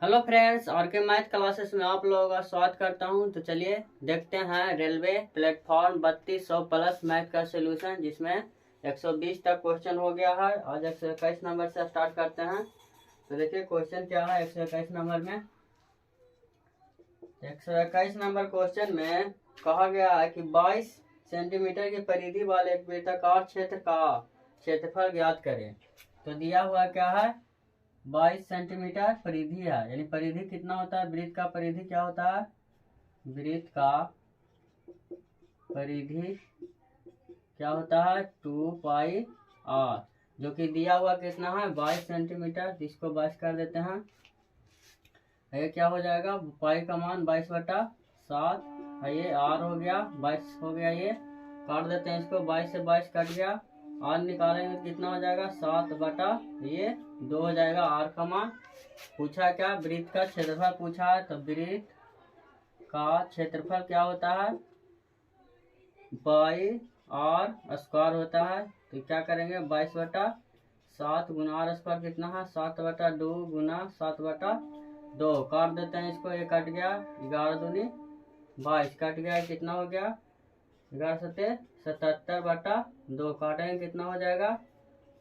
Hello friends, और के math classes में आप लोगों का स्वागत करता हूं। तो चलिए देखते हैं रेलवे प्लेटफॉर्म 3200 प्लस मैथ का सोल्यूशन, जिसमें 120 तक क्वेश्चन हो गया है। आज 121 नंबर से स्टार्ट करते हैं। तो देखिए क्वेश्चन क्या है 121 नंबर में। 121 नंबर क्वेश्चन में कहा गया है कि 22 सेंटीमीटर की परिधि वाले एक वृत्ताकार क्षेत्र का क्षेत्रफल ज्ञात करें। तो दिया हुआ क्या है, 22 सेंटीमीटर परिधि है, यानी परिधि कितना होता है, वृत्त का परिधि क्या होता है, वृत्त का परिधि क्या होता है 2 पाई आर, जो कि दिया हुआ कितना है 22 सेंटीमीटर। इसको 22 कर देते हैं, ये क्या हो जाएगा, पाई का मान 22/7, ये आर हो गया 22 हो गया, ये काट देते हैं इसको, 22 से 22 कट गया, आर निकालेंगे तो कितना हो जाएगा 7/2 हो जाएगा आर का मान। पूछा क्या, वृत्त का क्षेत्रफल पूछा है, तो वृत्त का क्षेत्रफल क्या होता है पाई आर स्क्वायर होता है। तो क्या करेंगे 22/7 गुना आर स्क्वायर कितना है 7/2 गुना 7/2, काट देते हैं इसको, ये कट गया 11 दूनी 22 कट गया, कितना हो गया 11×7=77/2, काटेंगे कितना हो जाएगा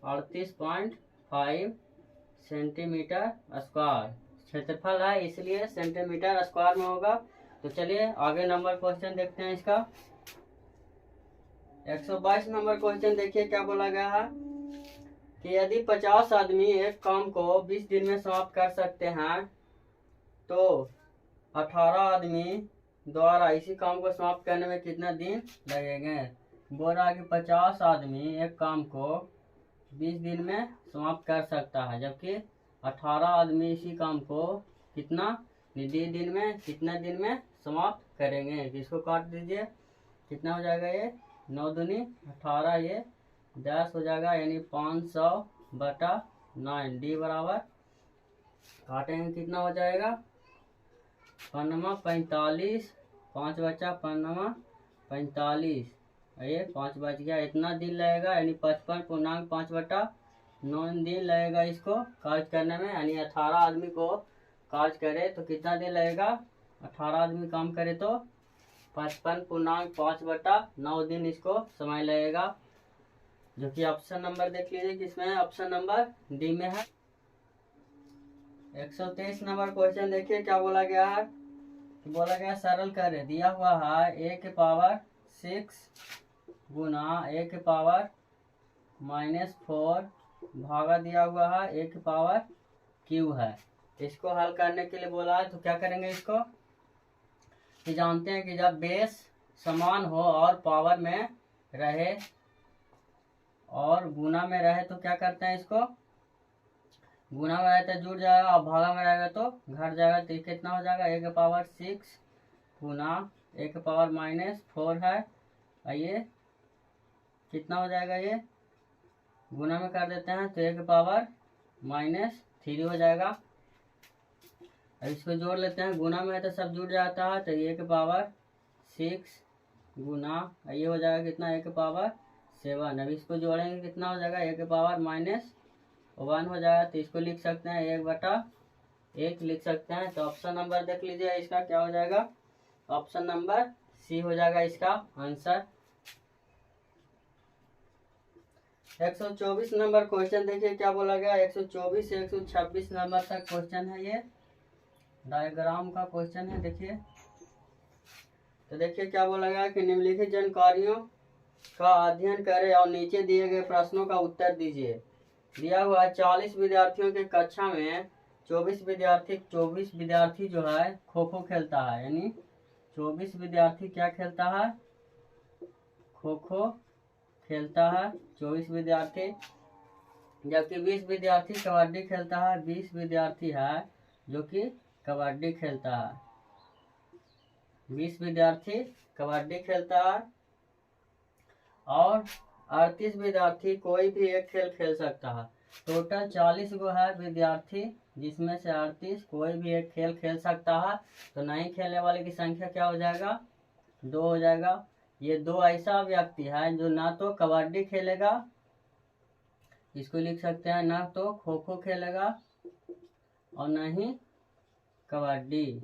38.5 सेंटीमीटर स्क्वायर क्षेत्रफल है, इसलिए सेंटीमीटर स्क्वायर में होगा। तो चलिए आगे नंबर क्वेश्चन देखते हैं इसका। 122 नंबर क्वेश्चन देखिए क्या बोला गया है कि यदि 50 आदमी एक काम को 20 दिन में समाप्त कर सकते हैं, तो 18 आदमी द्वारा इसी काम को समाप्त करने में कितना दिन लगेंगे। बोल रहा है कि 50 आदमी एक काम को 20 दिन में समाप्त कर सकता है, जबकि 18 आदमी इसी काम को कितना कितने दिन में समाप्त करेंगे। इसको काट दीजिए, कितना हो जाएगा, ये 9 दूनी 18, ये 10 हो जाएगा, यानी 500/9, डी बराबर काटेंगे कितना हो जाएगा 5×45, 5 बचा 5×45, ये 5 बच गया, इतना दिन लगेगा, यानी 55.5/9 दिन लगेगा इसको कार्य करने में। यानी 18 आदमी को कार्य करे तो कितना दिन लगेगा, 18 आदमी काम करे तो 55.5/9 दिन इसको समय लगेगा, जो कि ऑप्शन नंबर देख लीजिए किसमें है, ऑप्शन नंबर डी में है। 123 नंबर क्वेश्चन देखिए क्या बोला गया है, बोला गया सरल करे, दिया हुआ है a⁻6 गुना a⁻⁻4 भागा दिया हुआ है a⁻q है। इसको हल करने के लिए बोला है, तो क्या करेंगे इसको कि जानते हैं कि जब बेस समान हो और पावर में रहे और गुना में रहे तो क्या करते हैं, इसको गुना में रहे तो जुड़ जाएगा और भागा में रहेगा तो घट जाएगा। तो कितना हो जाएगा a⁻6 गुना a⁻4 है, ये कितना हो जाएगा, ये गुना में कर देते हैं तो a⁻−3 हो जाएगा। अब इसको जोड़ लेते हैं, गुना में है तो सब जुड़ जाता है, तो a⁻6 गुना ये हो जाएगा कितना a⁻7। अब इसको जोड़ेंगे कितना हो जाएगा a⁻−1 हो जाएगा। तो इसको लिख सकते हैं 1/1 लिख सकते हैं। तो ऑप्शन नंबर देख लीजिए इसका क्या हो जाएगा, ऑप्शन नंबर सी हो जाएगा इसका आंसर। 124 नंबर क्वेश्चन देखिए क्या बोला गया, 124 से 126 नंबर तक क्वेश्चन है, ये डायग्राम का क्वेश्चन है। देखिए तो देखिए क्या बोला गया कि निम्नलिखित जानकारियों का अध्ययन करें और नीचे दिए गए प्रश्नों का उत्तर दीजिए। दिया हुआ 40 विद्यार्थियों के कक्षा में 24 विद्यार्थी जो है खो खो खेलता है, यानी 24 विद्यार्थी क्या खेलता है, खो खो खेलता है 24 विद्यार्थी, जबकि 20 विद्यार्थी कबड्डी खेलता है। 20 विद्यार्थी है जो कि कबड्डी खेलता है, 20 विद्यार्थी कबड्डी खेलता है, और 38 विद्यार्थी कोई भी एक खेल खेल सकता है। टोटल 40 गो है विद्यार्थी, जिसमें से 38 कोई भी एक खेल खेल सकता है। तो नहीं खेलने वाले की संख्या क्या हो जाएगा, 2 हो जाएगा। ये 2 ऐसा व्यक्ति है जो ना तो कबड्डी खेलेगा, इसको लिख सकते हैं, ना तो खो खो खेलेगा और ना ही कबड्डी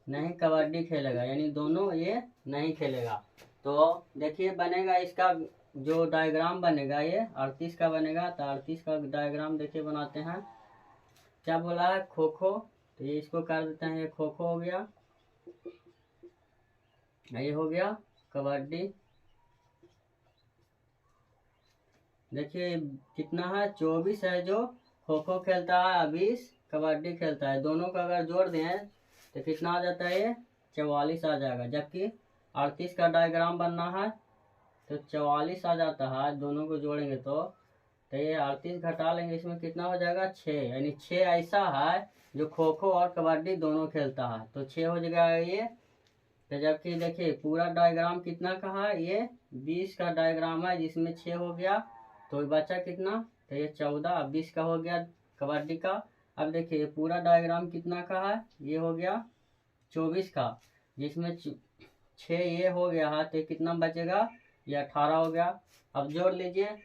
नहीं कबड्डी खेलेगा, यानी दोनों ये नहीं खेलेगा। तो देखिए बनेगा इसका जो डायग्राम बनेगा ये 38 का बनेगा। तो 38 का डायग्राम देखिए बनाते हैं। क्या बोला है, खो खो, तो ये इसको कर देते हैं, ये खो खो हो गया, ये हो गया कबड्डी। देखिए कितना है, 24 है जो खो खो खेलता है, 20 कबड्डी खेलता है। दोनों का अगर जोड़ दें तो कितना आ जाता है, ये 44 आ जाएगा। जबकि 38 का डायग्राम बनना है तो 44 आ जाता है, दोनों को जोड़ेंगे तो ये 38 घटा लेंगे, इसमें कितना हो जाएगा 6, यानी 6 ऐसा है जो खो खो और कबड्डी दोनों खेलता है, तो 6 हो जाएगा ये। तो जबकि देखिए पूरा डायग्राम कितना का है, ये 20 का डायग्राम है जिसमें 6 हो गया, तो बचा कितना, तो ये 14, 20 का हो गया कबड्डी का। अब देखिए पूरा डायग्राम कितना का है, ये हो गया 24 का, जिसमें 6 ये हो गया है, तो कितना बचेगा, ये 18 हो गया। अब जोड़ लीजिए,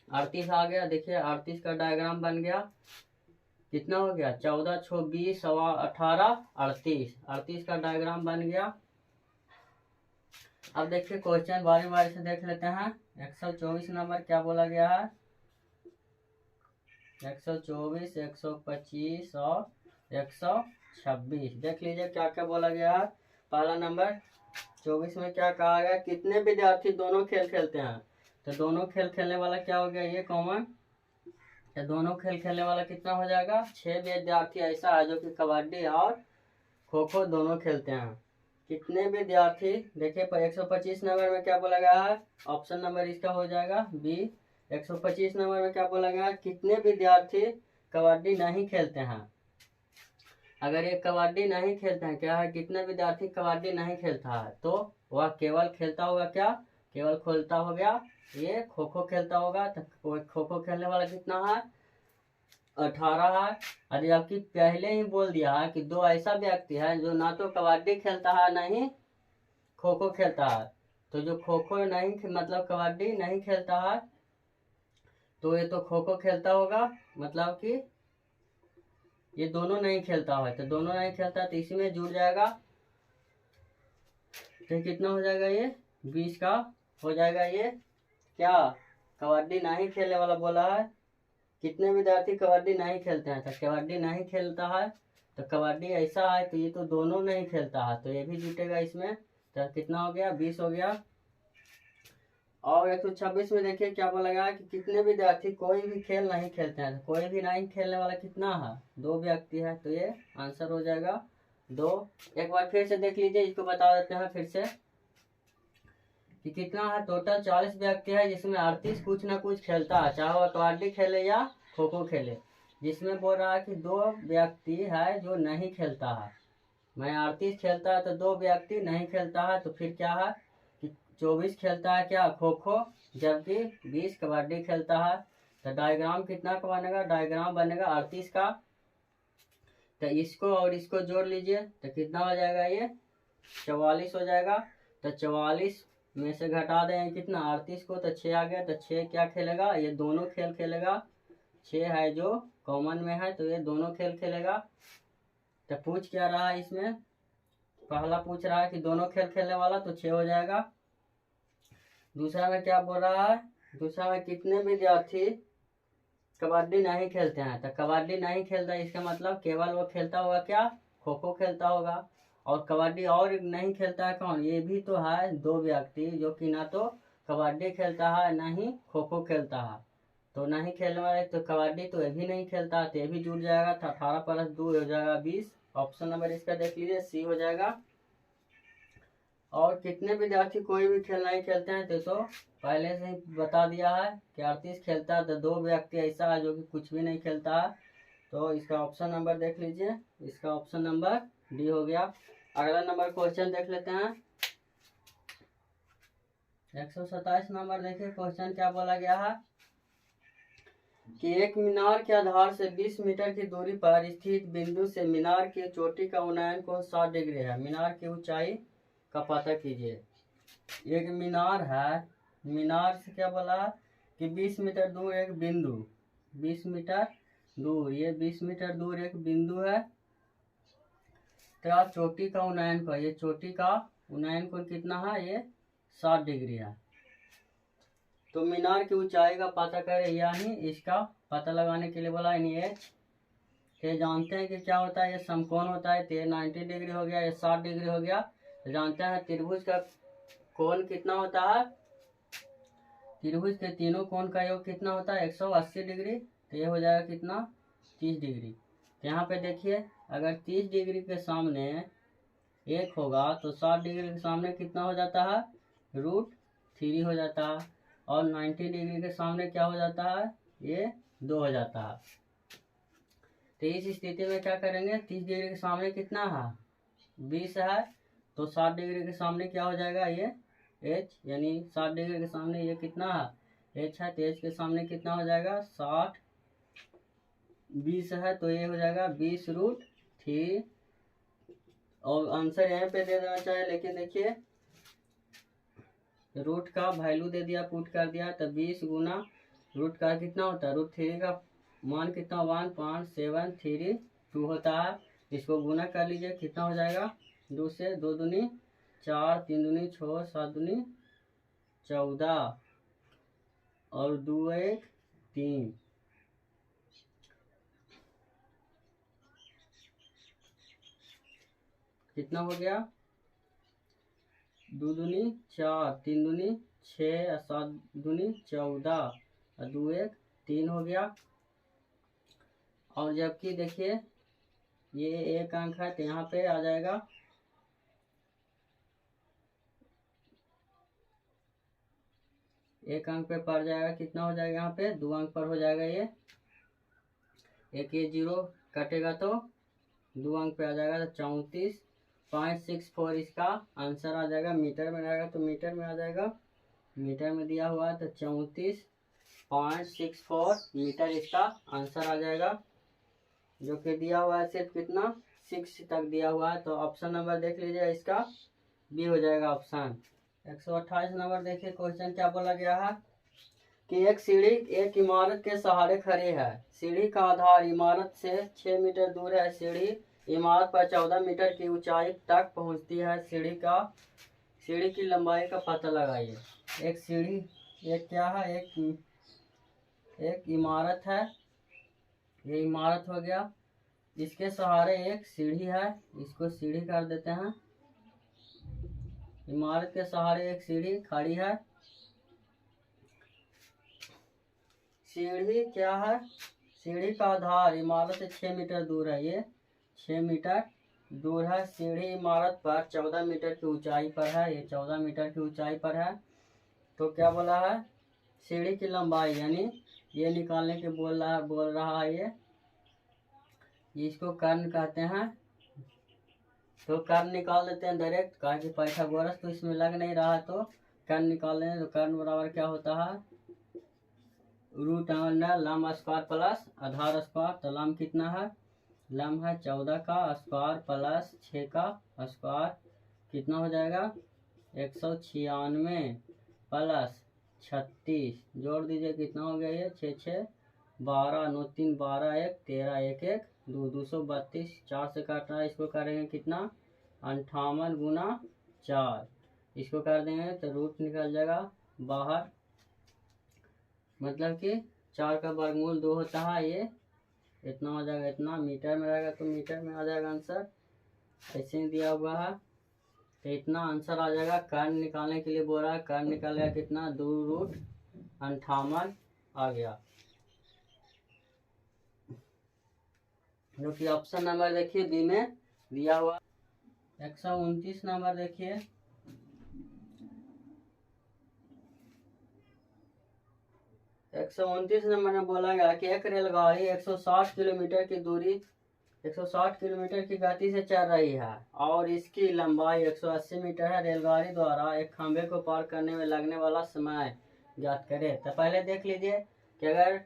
38 आ गया। देखिए 38 का डायग्राम बन गया, कितना हो गया, 14 6 20 18 38, 38 का डायग्राम बन गया। अब देखिए क्वेश्चन बारी बारी से देख लेते हैं। 124 नंबर क्या बोला गया है, 124 125 और 126 देख लीजिए क्या क्या बोला गया है। पहला नंबर 24 में क्या कहा गया, कितने विद्यार्थी दोनों खेल खेलते हैं, तो दोनों खेल खेलने वाला क्या हो गया, ये कॉमन, तो दोनों खेल खेलने वाला कितना हो जाएगा, 6 विद्यार्थी ऐसा है जो कि कबड्डी और खो खो दोनों खेलते हैं। कितने विद्यार्थी, देखिए 125 नंबर में क्या बोला गया है, ऑप्शन नंबर इसका हो जाएगा बी। 125 नंबर में क्या बोला गया है, कितने विद्यार्थी कबड्डी नहीं खेलते हैं। अगर ये कबड्डी नहीं खेलते हैं, क्या है, कितने विद्यार्थी कबड्डी नहीं खेलता है, तो वह केवल खेलता होगा क्या, केवल खेलता हो गया ये खो खो खेलता होगा। तो खो खो खेलने वाला कितना है, 18 है। अरे जबकि पहले ही बोल दिया है कि दो ऐसा व्यक्ति है जो ना तो कबड्डी खेलता है ना ही खो खो खेलता है। तो जो खो खो नहीं मतलब कबड्डी नहीं खेलता है, तो ये तो खो खो खेलता होगा, मतलब कि ये दोनों नहीं खेलता है, तो दोनों नहीं खेलता तो इसी में जुड़ जाएगा। तो कितना हो जाएगा, ये 20 का हो जाएगा। ये क्या कबड्डी नहीं खेलने वाला बोला है, कितने विद्यार्थी कबड्डी नहीं खेलते हैं, तो कबड्डी नहीं खेलता है, तो कबड्डी ऐसा है तो ये तो दोनों नहीं खेलता है, तो ये भी जुटेगा इसमें। तो कितना हो गया, 20 हो गया। और 126 में देखिए क्या बोला गया कि कितने विद्यार्थी कोई भी खेल नहीं खेलते हैं, तो कोई भी नहीं खेलने वाला कितना है, 2 व्यक्ति है, तो ये आंसर हो जाएगा 2। एक बार फिर से देख लीजिए, इसको बता देते हैं फिर से कि कितना है, टोटल 40 व्यक्ति है जिसमें 38 कुछ ना कुछ खेलता है, चाहे वह कबड्डी खेले या खो खो खेले। जिसमें बोल रहा है कि 2 व्यक्ति है जो नहीं खेलता है, मैं 38 खेलता है तो 2 व्यक्ति नहीं खेलता है, तो फिर क्या है कि 24 खेलता है क्या, खो खो, जबकि 20 कबड्डी खेलता है। तो डायग्राम कितना का बनेगा, डायग्राम बनेगा 38 का। तो इसको और इसको जोड़ लीजिए तो कितना हो जाएगा, ये 44 हो जाएगा। तो 44 में से घटा दें कितना, 38 को, तो 6 आ गया। तो 6 क्या खेलेगा, ये दोनों खेल खेलेगा, 6 है जो कॉमन में है, तो ये दोनों खेल खेलेगा। तो पूछ क्या रहा है इसमें, पहला पूछ रहा है कि दोनों खेल खेलने वाला, तो 6 हो जाएगा। दूसरा में क्या बोल रहा है, दूसरा में कितने विद्यार्थी कबड्डी नहीं खेलते हैं, तो कबड्डी नहीं खेलता, इसका मतलब केवल वो खेलता होगा क्या, खो खो खेलता होगा। और कबड्डी और नहीं खेलता है कौन, ये भी तो है 2 व्यक्ति जो कि ना तो कबड्डी खेलता है ना ही खो खो खेलता है, तो नहीं खेलने वाले, तो कबड्डी तो ये भी नहीं खेलता है, तो ये भी जुड़ जाएगा। तो 18 + 2 हो जाएगा 20। ऑप्शन नंबर इसका देख लीजिए, सी हो जाएगा। और कितने विद्यार्थी कोई भी खेल नहीं खेलते हैं, तो पहले से ही बता दिया है कि 38 खेलता है, तो 2 व्यक्ति ऐसा है जो कि कुछ भी नहीं खेलता है, तो इसका ऑप्शन नंबर देख लीजिए, इसका ऑप्शन नंबर डी हो गया। अगला नंबर क्वेश्चन देख लेते हैं। 127 नंबर देखिए, क्वेश्चन क्या बोला गया है कि एक मीनार के आधार से 20 मीटर की दूरी पर स्थित बिंदु से मीनार की चोटी का उन्नयन कोण 60 डिग्री है, मीनार की ऊंचाई का पता कीजिए। एक मीनार है, मीनार से क्या बोला कि 20 मीटर दूर एक बिंदु, 20 मीटर दूर, ये 20 मीटर दूर एक बिंदु है, का चोटी का उन्नयन कोण, ये चोटी का उन्नयन कोण कितना है, ये 60 डिग्री है। तो मीनार की ऊंचाई का पता करें, यानी इसका पता लगाने के लिए बोला एच। ये जानते हैं कि क्या होता है, ये समकोण होता है, तो ये 90 डिग्री हो गया, ये 60 डिग्री हो गया। तो जानते हैं त्रिभुज का कोण कितना होता है, त्रिभुज के तीनों कोण का योग कितना होता है, 180 डिग्री। तो ये हो जाएगा कितना, 30 डिग्री। तो यहाँ पे देखिए, अगर 30 डिग्री के सामने 1 होगा तो 60 डिग्री के सामने कितना हो जाता है, √3 हो जाता है। और 90 डिग्री के सामने क्या हो जाता है, ये 2 हो जाता है। तो इस स्थिति में क्या करेंगे, 30 डिग्री के सामने कितना है, 20 है। तो 60 डिग्री के सामने क्या हो जाएगा, ये h, यानी 60 डिग्री के सामने ये कितना है, h है। तो h के सामने कितना हो जाएगा, 60, 20 है, तो ये हो जाएगा 20√3। और आंसर यहाँ पे दे देना चाहिए, लेकिन देखिए रूट का वैल्यू दे दिया, पुट कर दिया। तो 20 गुना रूट का कितना होता है, √3 का मान कितना, 1.732 होता है। इसको गुना कर लीजिए, कितना हो जाएगा, 2 से 2 दूनी 4, 3 दूनी 6, 7 दूनी 14 और 2 1 3। कितना हो गया, 2 दूनी 4, 3 दूनी 6, 7 दूनी 14 और 2 1 3 हो गया। और जबकि देखिए ये एक अंक है, तो यहाँ पे आ जाएगा एक अंक पे पड़ जाएगा, कितना हो जाएगा, यहाँ पे 2 अंक पर हो जाएगा। ये एक ये 0 कटेगा तो 2 अंक पे आ जाएगा, तो 34.64 इसका आंसर आ जाएगा। मीटर में रहेगा तो मीटर में आ जाएगा, मीटर में दिया हुआ है तो 34.64 मीटर इसका आंसर आ जाएगा, जो कि दिया हुआ है सिर्फ कितना, 6 तक दिया हुआ है। तो ऑप्शन नंबर देख लीजिए, इसका बी हो जाएगा ऑप्शन। 128 नंबर देखिए, क्वेश्चन क्या बोला गया है कि एक सीढ़ी एक इमारत के सहारे खड़ी है। सीढ़ी का आधार इमारत से 6 मीटर दूर है। सीढ़ी इमारत पर 14 मीटर की ऊंचाई तक पहुंचती है। सीढ़ी की लंबाई का पता लगाइए। एक सीढ़ी, एक क्या है, एक इमारत है, ये इमारत हो गया। इसके सहारे एक सीढ़ी है, इसको सीढ़ी कर देते हैं। इमारत के सहारे एक सीढ़ी खड़ी है। सीढ़ी क्या है, सीढ़ी का आधार इमारत से 6 मीटर दूर है, ये 6 मीटर दूर है। सीढ़ी इमारत पर 14 मीटर की ऊंचाई पर है, ये 14 मीटर की ऊंचाई पर है। तो क्या बोला है, सीढ़ी की लंबाई, यानी ये निकालने के बोल रहा है ये इसको कर्ण कहते हैं। तो कर्ण निकाल देते हैं डायरेक्ट, कहा कि पाइथागोरस तो इसमें लग नहीं रहा, तो कर्ण निकाल लें। तो कर्ण बराबर क्या होता है, √अंडर लंब स्क्वायर प्लस आधार स्क्वायर। तो लंब कितना है, लंब है 14 का स्क्वायर प्लस 6 का स्क्वायर, कितना हो जाएगा 196 प्लस 36, जोड़ दीजिए कितना हो गया, ये 6 6 12 9 3 12 1 13 1 1 2 232, 4 से काट रहा है, इसको करेंगे कितना 58 गुना 4, इसको कर देंगे तो रूट निकल जाएगा बाहर, मतलब कि 4 का वर्गमूल 2 होता है, ये इतना हो जाएगा। इतना मीटर में रहेगा तो मीटर में आ जाएगा आंसर, ऐसे ही दिया हुआ है। तो इतना आंसर आ जाएगा। कर्ण निकालने के लिए बोल रहा है, कर्ण निकालेगा कितना, 2√58 आ गया, जो कि ऑप्शन नंबर देखिए बी में दिया हुआ। 129 नंबर देखिए, 129 नंबर में बोला गया कि एक रेलगाड़ी 160 किलोमीटर की दूरी 160 किलोमीटर की गति से चल रही है और इसकी लंबाई 180 मीटर है। रेलगाड़ी द्वारा एक खंभे को पार करने में लगने वाला समय ज्ञात करें। तो पहले देख लीजिए कि अगर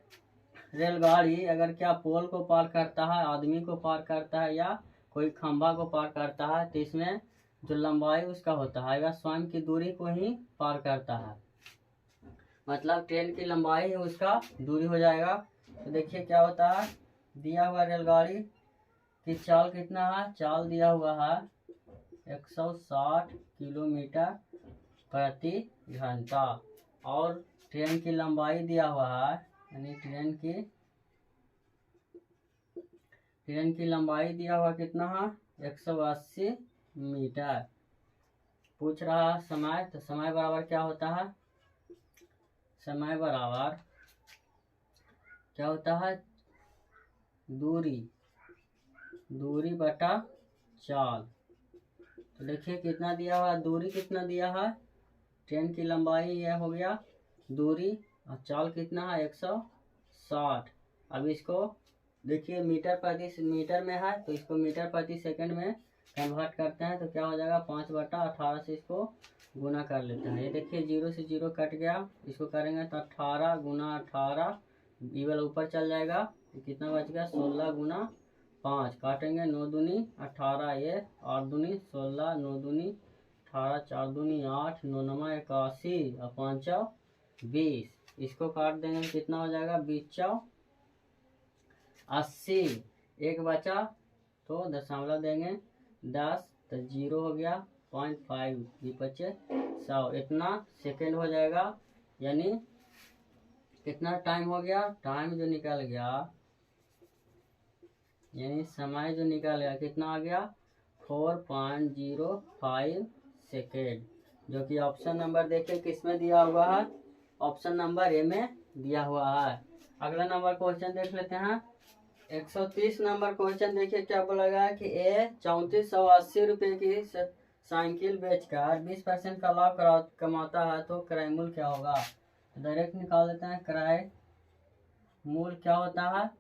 रेलगाड़ी अगर क्या पोल को पार करता है, आदमी को पार करता है या कोई खंभा को पार करता है, तो इसमें जो लंबाई उसका होता है वह स्वयं की दूरी को ही पार करता है, मतलब ट्रेन की लंबाई ही उसका दूरी हो जाएगा। तो देखिए क्या होता है, दिया हुआ रेलगाड़ी कि चाल कितना है, चाल दिया हुआ है 160 किलोमीटर प्रति घंटा, और ट्रेन की लंबाई दिया हुआ है, यानी ट्रेन की लंबाई दिया हुआ कितना है 180 मीटर। पूछ रहा है समय, तो समय बराबर क्या होता है, समय बराबर क्या होता है, दूरी बटा चाल। तो देखिए कितना दिया हुआ, दूरी कितना दिया है, ट्रेन की लंबाई यह हो गया दूरी, और चाल कितना है 160। अब इसको देखिए मीटर में है, तो इसको मीटर प्रति सेकंड में कन्वर्ट करते हैं, तो क्या हो जाएगा 5/18 से इसको गुना कर लेते हैं। ये देखिए 0 से 0 कट गया, इसको करेंगे तो 18 गुना 18, ये वाला ऊपर चल जाएगा, तो कितना बच गया 16 गुना 5, काटेंगे 9 दूनी 18, ये 8 दूनी 16, 9 दूनी 18, 4 दूनी 8, 9 नमा 81 और 5 20, इसको काट देंगे कितना हो जाएगा 20 80, एक बचा तो दशमलव देंगे 10, तो 0 हो गया 0.5, ये बचे 100, इतना सेकेंड हो जाएगा। यानी कितना टाइम हो गया, टाइम जो निकल गया, यानी समय जो निकल गया कितना आ गया 4.05 सेकेंड, जो कि ऑप्शन नंबर देखिए किस में दिया हुआ है, ऑप्शन नंबर ए में दिया हुआ है। अगला नंबर क्वेश्चन देख लेते हैं। 130 नंबर क्वेश्चन देखिए क्या बोला गया है कि ए 3480 रुपये की साइकिल बेचकर 20% का लाभ कमाता है, तो क्रय मूल्य क्या होगा। डायरेक्ट निकाल देते हैं, क्रय मूल्य क्या होता है,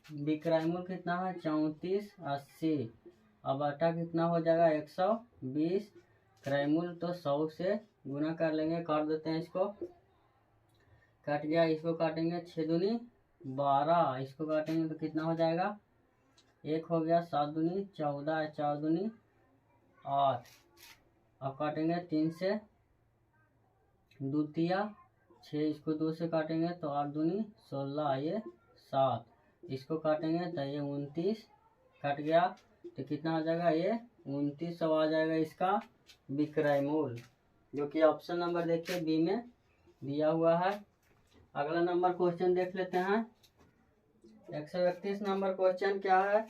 विक्रय मूल्य कितना है 3480, अब बटा कितना हो जाएगा 120, क्रय मूल्य तो 100 से गुना कर लेंगे, काट देते हैं, इसको कट गया, इसको काटेंगे 6 दूनी 12, इसको काटेंगे तो कितना हो जाएगा, 1 हो गया 7 दूनी 14, 4 दूनी 8, अब काटेंगे 3 से 2 तिया 6, इसको 2 से काटेंगे तो 8 दूनी 16, ये 7, इसको काटेंगे तो ये 29 कट गया, तो कितना आ जाएगा ये 2900 आ जाएगा इसका विक्रय मूल्य, जो कि ऑप्शन नंबर देखिए बी में दिया हुआ है। अगला नंबर क्वेश्चन देख लेते हैं। 131 नंबर क्वेश्चन क्या है,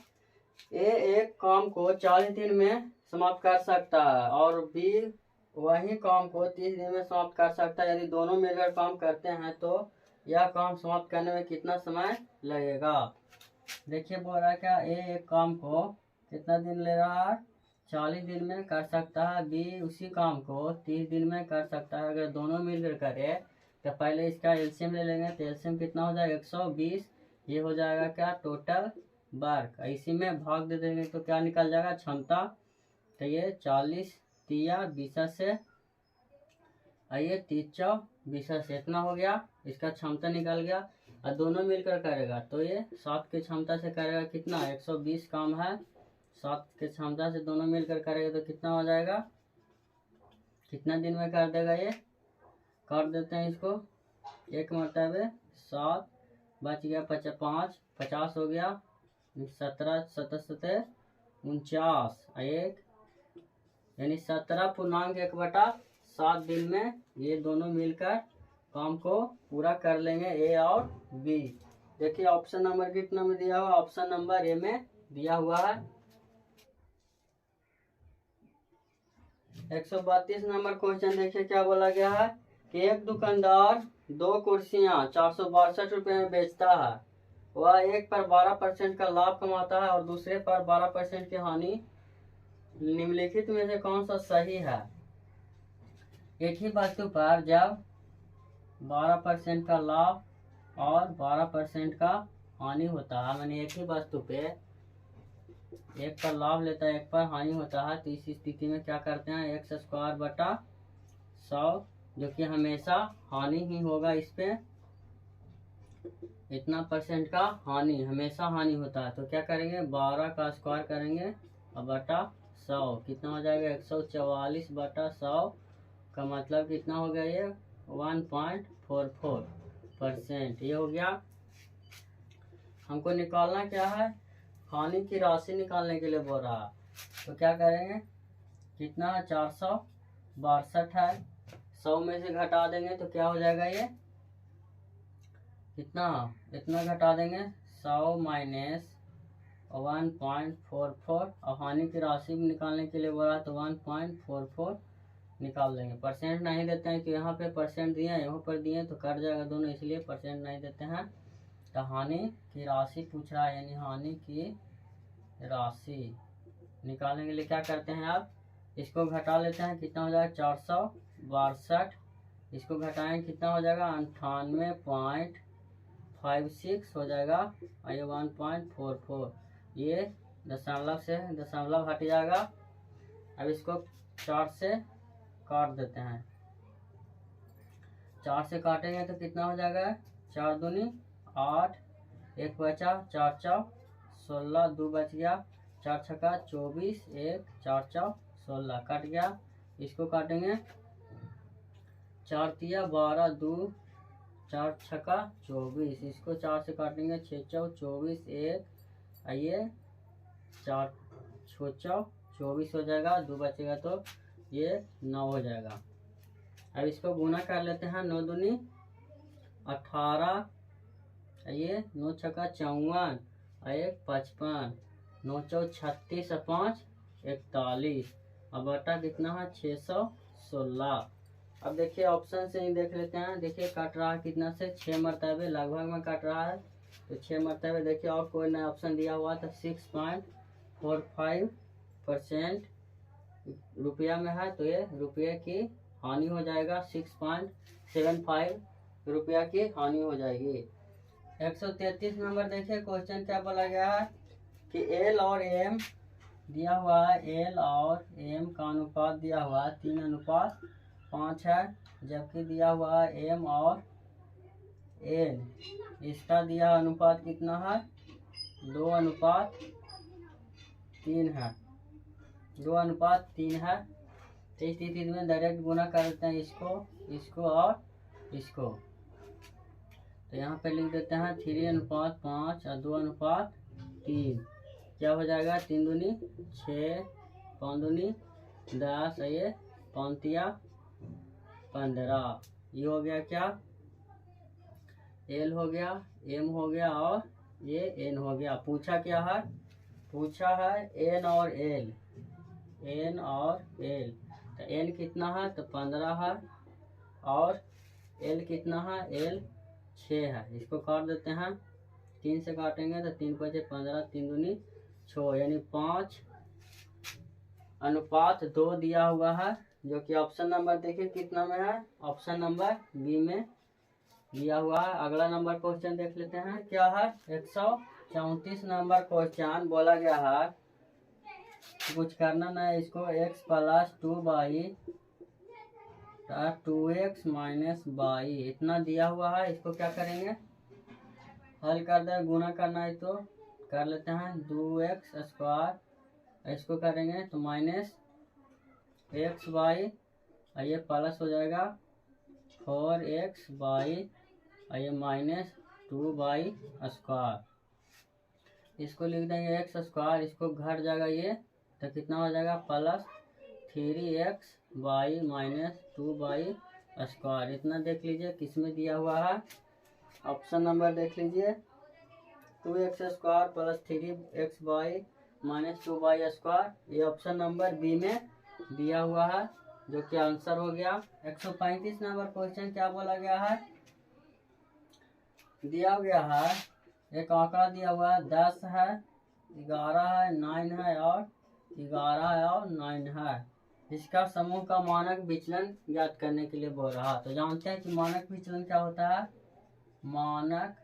ए एक काम को 40 दिन में समाप्त कर सकता है और बी वही काम को 30 दिन में समाप्त कर सकता है। यदि दोनों मिलकर काम करते हैं तो यह काम समाप्त करने में कितना समय लगेगा। देखिए बोल रहा है क्या, ए एक काम को कितना दिन ले रहा है 40 दिन में कर सकता है, बी उसी काम को 30 दिन में कर सकता है। अगर दोनों मिलकर करे तो पहले इसका एलसीएम ले लेंगे, तो एलसीएम कितना हो जाएगा 120, ये हो जाएगा क्या टोटल वर्क, इसी में भाग दे देंगे तो क्या निकल जाएगा क्षमता, तो ये 40 तिया 20 से आइए 30 से इतना हो गया, इसका क्षमता निकल गया। और दोनों मिलकर करेगा तो ये 7 की क्षमता से करेगा कितना 120 काम है, 7 की क्षमता से दोनों मिलकर करेगा तो कितना हो जाएगा, कितना दिन में कर देगा, ये काट देते हैं इसको, एक मरतबे 7 बच गया 5 50 हो गया, 17 77 49 एक, यानी 17.1/7 दिन में ये दोनों मिलकर काम को पूरा कर लेंगे, ए और बी। देखिए ऑप्शन नंबर कितना में दिया हुआ, ऑप्शन नंबर ए में दिया हुआ है। 132 नंबर क्वेश्चन देखिए क्या बोला गया है कि एक दुकानदार 2 कुर्सियां 462 रुपये में बेचता है, वह एक पर 12% का लाभ कमाता है और दूसरे पर 12% की हानि, निम्नलिखित में से कौन सा सही है। एक ही वस्तु पर जब 12% का लाभ और 12% का हानि होता है, मैंने एक ही वस्तु पे एक पर लाभ लेता है एक पर हानि होता है, तो इस स्थिति में क्या करते हैं x²/100, जो कि हमेशा हानि ही होगा, इस पे इतना % का हानि, हमेशा हानि होता है, तो क्या करेंगे 12 का स्क्वायर करेंगे और बटा 100, कितना हो जाएगा 144/100 का मतलब कितना हो गया ये 1.44%, ये हो गया। हमको निकालना क्या है हानि की राशि निकालने के लिए बोल रहा है। तो क्या करेंगे, कितना 462 है, 100 में से घटा देंगे तो क्या हो जाएगा, ये कितना, इतना घटा देंगे 100 माइनस 1.44, और हानि की राशि निकालने के लिए बोला तो 1.44 निकाल देंगे। परसेंट नहीं देते हैं कि यहाँ पे परसेंट दिए हैं, यहाँ पर दिए तो कट जाएगा दोनों, इसलिए परसेंट नहीं देते हैं। तो हानि की राशि पूछ रहा है, यानी हानि की राशि निकालने के लिए क्या करते हैं आप, इसको घटा लेते हैं, कितना हो जाएगा 462, इसको घटाएंगे कितना हो जाएगा 98.56 हो जाएगा, और ये 1.44, ये दशमलव से दशमलव हट जाएगा। अब इसको 4 से काट देते हैं, 4 से काटेंगे तो कितना हो जाएगा, 4 दूनी 8, 1 बचा, 4 चौ 16, 2 बच गया, 4 छक्का 24, 1 4 चौ 16 कट गया। इसको काटेंगे 4 तिया 12, 2 4 छक्का 24, इसको 4 से काटेंगे 6 चौ 24, 1 आइए 4 6 चौ 24 हो जाएगा, 2 बचेगा तो ये 9 हो जाएगा। अब इसको गुना कर लेते हैं, 9 दूनी 18, ये 9 छक्का 54, 1 55, 9 चौ 36, 5 41, अब बटा कितना है 616। अब देखिए ऑप्शन से ही देख लेते हैं, देखिए कट रहा है कितना से 6 मरतबे लगभग में कट रहा है, तो 6 मरतबे देखिए, और कोई नया ऑप्शन दिया हुआ था 6.45% रुपया में है, तो ये रुपये की हानि हो जाएगा, 6.75 रुपया की हानि हो जाएगी। 133 नंबर देखिए, क्वेश्चन क्या बोला गया है कि एल और एम दिया हुआ है, एल और एम का अनुपात दिया हुआ है 3:5 है, जबकि दिया हुआ है एम और एन, इसका दिया अनुपात कितना है 2:3 है, 2:3 है। तो इस स्थिति में डायरेक्ट गुना कर देते हैं इसको और इसको, तो यहाँ पे लिख देते हैं 3:5 और 2:3, क्या हो जाएगा 3 दूनी 6, 5 दूनी 10, ये 5 तिया 15, ये हो गया क्या, एल हो गया, एम हो गया और ये एन हो गया। पूछा क्या है, पूछा है एन और एल, एन और एल, तो एन कितना है तो 15 है, और एल कितना है, एल 6 है। इसको काट देते हैं, 3 से काटेंगे तो 3 बचे 15, 3 दूनी 6, यानी 5:2 दिया हुआ है, जो कि ऑप्शन नंबर देखिए कितना में है, ऑप्शन नंबर बी में दिया हुआ है। अगला नंबर क्वेश्चन देख लेते हैं, क्या है 134 नंबर क्वेश्चन बोला गया है, कुछ करना नहीं, इसको x + 2x - y इतना दिया हुआ है, इसको क्या करेंगे हल कर दे, गुना करना है तो कर लेते हैं, 2x², इसको करेंगे तो -xy, और ये प्लस हो जाएगा 4xy, और ये -2y², इसको लिख देंगे x², इसको घट जाएगा ये, तो कितना हो जाएगा +3xy - 2y², इतना देख लीजिए किस में दिया हुआ है, ऑप्शन नंबर देख लीजिए 2x² + 3xy - 2y², ये ऑप्शन नंबर बी में दिया हुआ है, जो कि आंसर हो गया। 135 नंबर क्वेश्चन क्या बोला गया है, दिया गया है एक आंकड़ा दिया हुआ है 10 है, 11 है, 9 है और 11 है और 9 है, इसका समूह का मानक विचलन ज्ञात करने के लिए बोल रहा है। तो जानते हैं कि मानक विचलन क्या होता है, मानक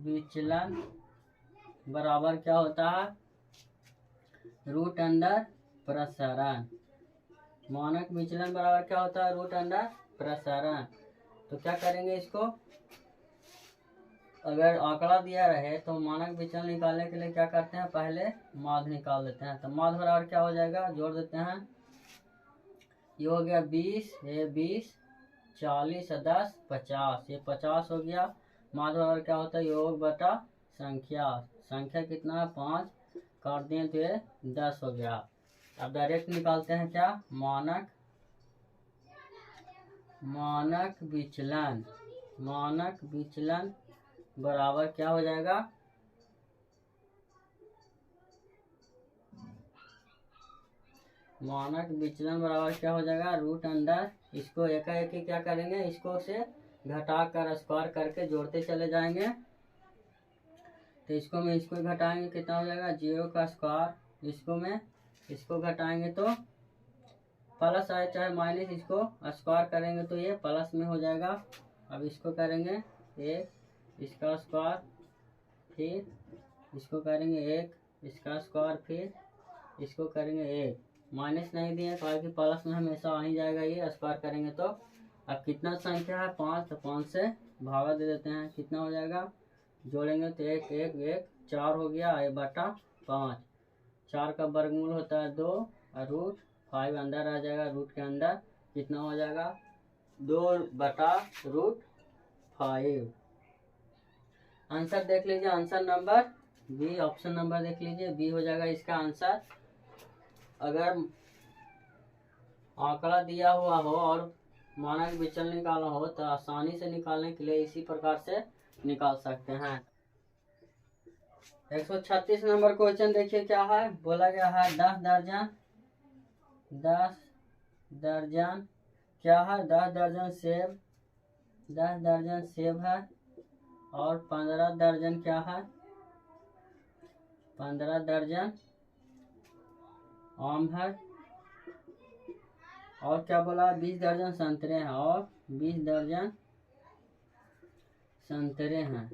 विचलन बराबर क्या होता है √अंडर प्रसरण, मानक विचलन बराबर क्या होता है √अंडर प्रसरण। तो क्या करेंगे, इसको अगर आंकड़ा दिया रहे तो मानक विचलन निकालने के लिए क्या करते हैं, पहले माध्य निकाल देते हैं, तो माध्य बराबर क्या हो जाएगा, जोड़ देते हैं, ये हो गया 20, ये 20, 40 और 10 50, ये 50 हो गया। माध्य बराबर क्या होता है योग बटा संख्या। संख्या कितना है 5, काट दिए तो ये 10 हो गया। अब डायरेक्ट निकालते हैं क्या, मानक विचलन। मानक विचलन बराबर क्या हो जाएगा, मानक विचलन बराबर क्या हो जाएगा, रूट अंडर, इसको एकाएक क्या करेंगे, इसको से घटा कर स्क्वायर करके जोड़ते चले जाएंगे। तो इसको में इसको घटाएंगे कितना हो जाएगा, 0 का स्क्वायर, इसको में इसको घटाएंगे तो प्लस आए चाहे माइनस, इसको स्क्वायर करेंगे तो ये प्लस में हो जाएगा। अब इसको करेंगे 1, इसका स्क्वायर, फिर इसको करेंगे 1, इसका स्क्वायर, फिर इसको करेंगे 1। माइनस नहीं दिए क्योंकि प्लस में हमेशा आ ही जाएगा, ये स्क्वायर करेंगे तो। अब कितना संख्या है 5, तो 5 से भागा दे देते हैं, कितना हो जाएगा, जोड़ेंगे तो 1 1 1 4 हो गया, 1/5। 4 का वर्गमूल होता है 2, और रूट 5 अंदर आ जाएगा, रूट के अंदर कितना हो जाएगा, 2/√5। आंसर देख लीजिए, answer number B, option number देख लीजिए, बी हो जाएगा इसका आंसर। अगर आंकड़ा दिया हुआ हो और मानक विचलन निकालना हो तो आसानी से निकालने के लिए इसी प्रकार से निकाल सकते हैं। 136 नंबर क्वेश्चन देखिए क्या है, बोला गया है 10 दर्जन क्या है, 10 दर्जन सेब, 10 दर्जन सेब है, और 15 दर्जन क्या है, 15 दर्जन आम है, और क्या बोला 20 दर्जन संतरे हैं, और 20 दर्जन संतरे हैं,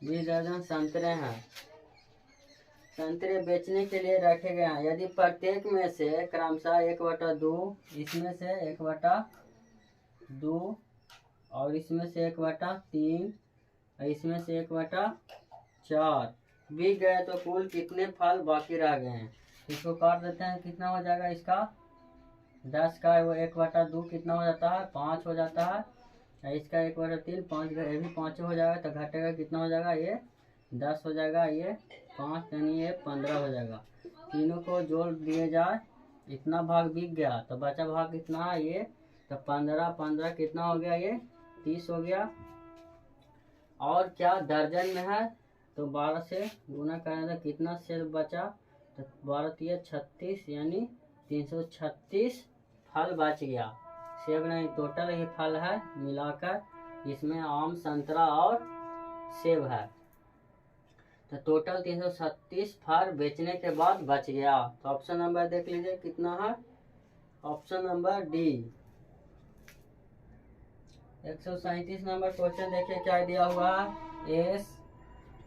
20 दर्जन संतरे हैं। संतरे बेचने के लिए रखे गए हैं। यदि प्रत्येक में से क्रमशः 1/2, इसमें से 1/2, और इसमें से 1/3, और इसमें से 1/4 बिक गए तो कुल कितने फल बाकी रह गए हैं। इसको काट देते हैं, कितना हो जाएगा इसका, 10 का वो 1/2 कितना हो जाता है, 5 हो जाता है, और इसका 1/3, 5 ये भी 5 हो जाएगा, तो घटेगा कितना हो जाएगा, ये 10 हो जाएगा, ये 5 यानी ये 15 हो जाएगा। तीनों को जोड़ दिए जाए, इतना भाग बिक गया, तो बचा भाग कितना है ये, तो 15 कितना हो गया, ये 30 हो गया। और क्या दर्जन में है तो 12 से गुना करने तो कितना सेब बचा, तो 12 36 यानी 336 फल बच गया। सेब नहीं, टोटल ही फल है मिलाकर, इसमें आम, संतरा और सेब है, तो टोटल 336 फल बेचने के बाद बच गया। तो ऑप्शन नंबर देख लीजिए कितना है, option number D. 137 number question देखिए क्या दिया हुआ है,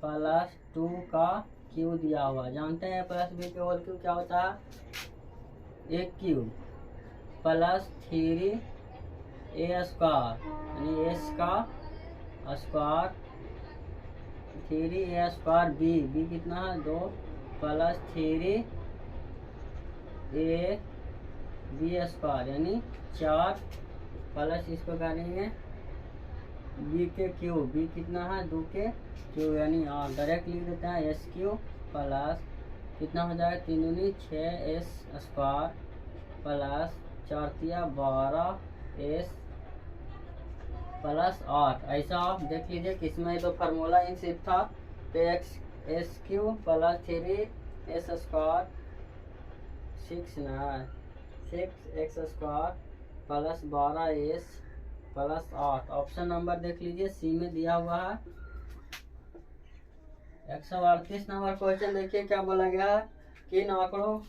s+2 का क्यू दिया हुआ। जानते हैं +b के होल क्यू क्या होता है, एक क्यूब प्लस 3a स्क्वायर, यानी s का स्क्वायर 3a स्क्वायर, b कितना है 2 प्लस 3a b स्क्वायर यानी 4, प्लस इसको करेंगे b के क्यूब, b कितना है 2 के क्यूब, यानी डायरेक्ट लिख देते हैं s क्यूब प्लस कितना हो जाएगा 3 दूनी 6s स्क्वायर प्लस 4 तिया 12s प्लस 8। ऐसा आप देख लीजिए कि इसमें तो फार्मूला इन सिर्फ था, तो S cube plus 3s square 6x square plus 12s plus 8। Option number देख लीजिए सी में दिया हुआ है। 138 नंबर क्वेश्चन देखिए क्या बोला गया है, किन आंकड़ों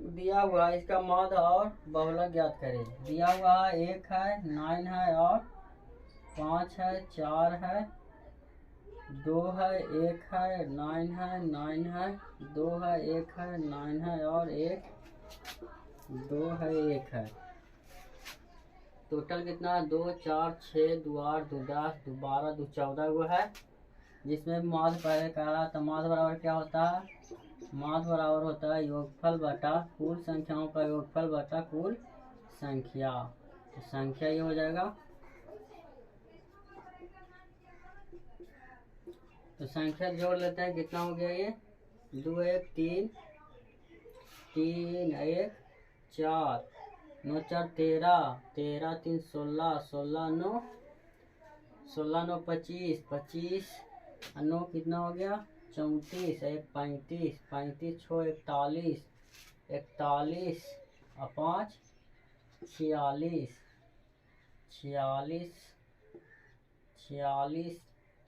दिया हुआ है इसका माध्य और बहुलक ज्ञात करें। दिया हुआ है 1 है, 9 है, और 5 है, 4 है, 2 है, 1 है, 9 है, 9 है, 2 है, 1 है, 9 है, और 1 2 है, 1 है। टोटल कितना 2 4 6 2 8 2 10 2 12 2 14 गो है, जिसमें माध्य पहले कह रहा था। माध्य बराबर क्या होता है, माध्य बराबर होता है योगफल बटा कुल संख्याओं का योगफल बटा कुल संख्या। तो संख्या ये हो जाएगा तो संख्या जोड़ लेते हैं, कितना हो गया ये 2 1 3 3 1 4 9 4 13 13 3 16 16 9 16 9 25 25 9 कितना हो गया 34 1 35 35 6 41 41 और 5 46 46 46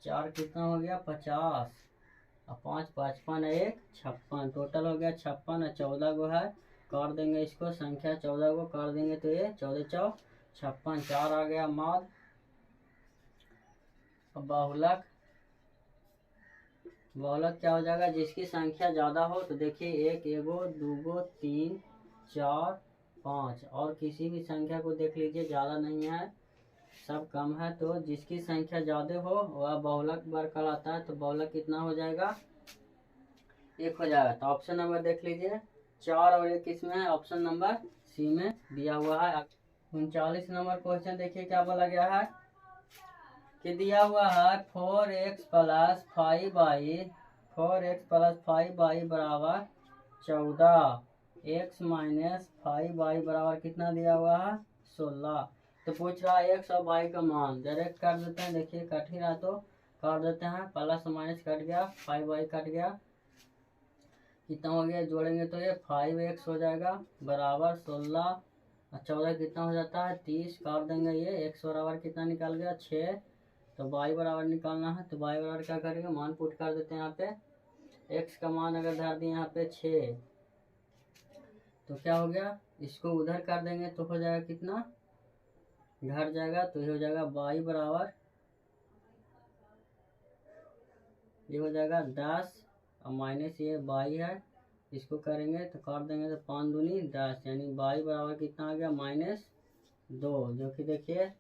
4 कितना हो गया 50 और 5 55 1 56, टोटल हो गया 56 और 14 गो है। कर देंगे इसको, संख्या 14 को कर देंगे तो ये 14 चौ 56, 4 आ गया माद। अब बहुलक, बहुलक क्या हो जाएगा, जिसकी संख्या ज़्यादा हो तो देखिए 1 एगो 2 गो 3 4 5, और किसी भी संख्या को देख लीजिए ज़्यादा नहीं है, सब कम है, तो जिसकी संख्या ज़्यादा हो वह बहुलक वर्ग कहलाता है। तो बहुलक कितना हो जाएगा 1 हो जाएगा। तो ऑप्शन नंबर देख लीजिए 4 और 1 किसमें है, ऑप्शन नंबर सी में दिया हुआ है। 39 नंबर क्वेश्चन देखिए क्या बोला गया है कि दिया हुआ है 4x प्लस 5y बराबर 14, x माइनस 5y बराबर कितना दिया हुआ है 16। तो पूछ रहा है x और y का मान, डायरेक्ट कर देते हैं, देखिए कट ही रहा तो कर देते हैं, प्लस माइनस कट गया 5y कट गया, कितना हो गया जोड़ेंगे तो ये 5x हो जाएगा बराबर 16 और 14 कितना हो जाता है 30, कर देंगे ये x बराबर कितना निकल गया 6। तो y बराबर निकालना है, तो y बराबर क्या करेंगे मान पुट कर देते हैं यहाँ पे, x का मान अगर धर दिए यहाँ पे 6, तो क्या हो गया इसको उधर कर देंगे तो हो जाएगा कितना घर जाएगा, तो ये हो जाएगा y बराबर ये हो जाएगा 10 और माइनस ये y है, इसको करेंगे तो कर देंगे तो 5 दूनी 10, यानी y बराबर कितना आ गया -2, जो कि देखिए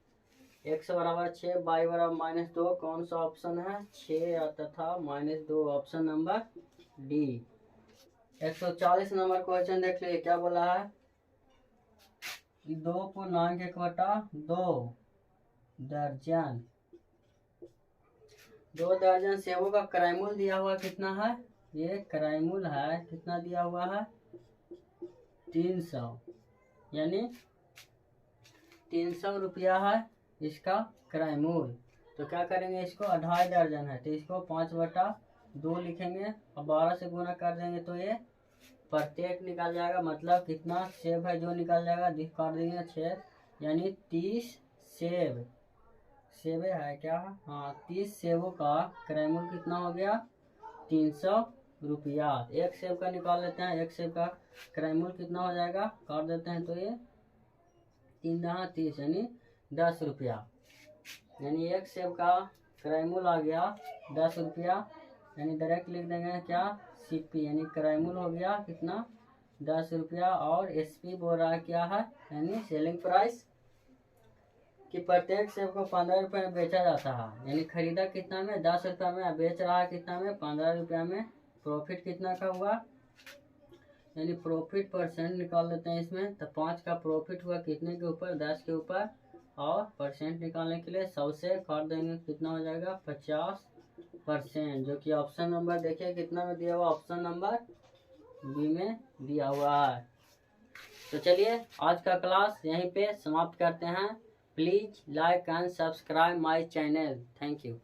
x बराबर 6 y बराबर -2, कौन सा ऑप्शन है 6 तथा -2, option number D. 140 number question देख लीजिए क्या बोला है 2.1/2 दर्जन 2 दर्जन सेबों का क्राइमूल दिया हुआ कितना है, ये क्राइमूल है कितना दिया हुआ है 300, यानी 300 रुपया है इसका क्राइमूल। तो क्या करेंगे इसको 2.5 दर्जन है तो इसको 5/2 लिखेंगे और 12 से गुना कर देंगे तो ये प्रत्येक निकल जाएगा, मतलब कितना सेब है जो निकल जाएगा कर देंगे 6, यानी 30 सेब, सेबे है क्या, हाँ 30 सेबों का क्राइमूल कितना हो गया 300 रुपया। एक सेब का निकाल लेते हैं, एक सेब का क्राइमूल कितना हो जाएगा कर देते हैं तो ये 3 दहा 30 यानी 10 रुपया, यानी एक सेब का क्राइमूल आ गया 10 रुपया, यानी डायरेक्ट लिख देंगे क्या सीपी, यानी क्राइमूल हो गया कितना 10 रुपया, और एसपी बोल रहा है क्या है यानी सेलिंग प्राइस, कि प्रत्येक सेब को 15 रुपये में बेचा जाता है, यानी खरीदा कितना में 10 रुपये में, बेच रहा है कितना में 15 रुपया में, प्रॉफिट कितना का हुआ, यानी प्रॉफिट परसेंट निकाल लेते हैं इसमें, तो 5 का प्रॉफिट हुआ कितने के ऊपर 10 के ऊपर, और परसेंट निकालने के लिए 100 से काट देंगे कितना हो जाएगा 50%, जो कि ऑप्शन नंबर देखिए कितना में दिया हुआ, ऑप्शन नंबर बी में दिया हुआ है। तो चलिए आज का क्लास यहीं पे समाप्त करते हैं। Please like and subscribe my channel. Thank you.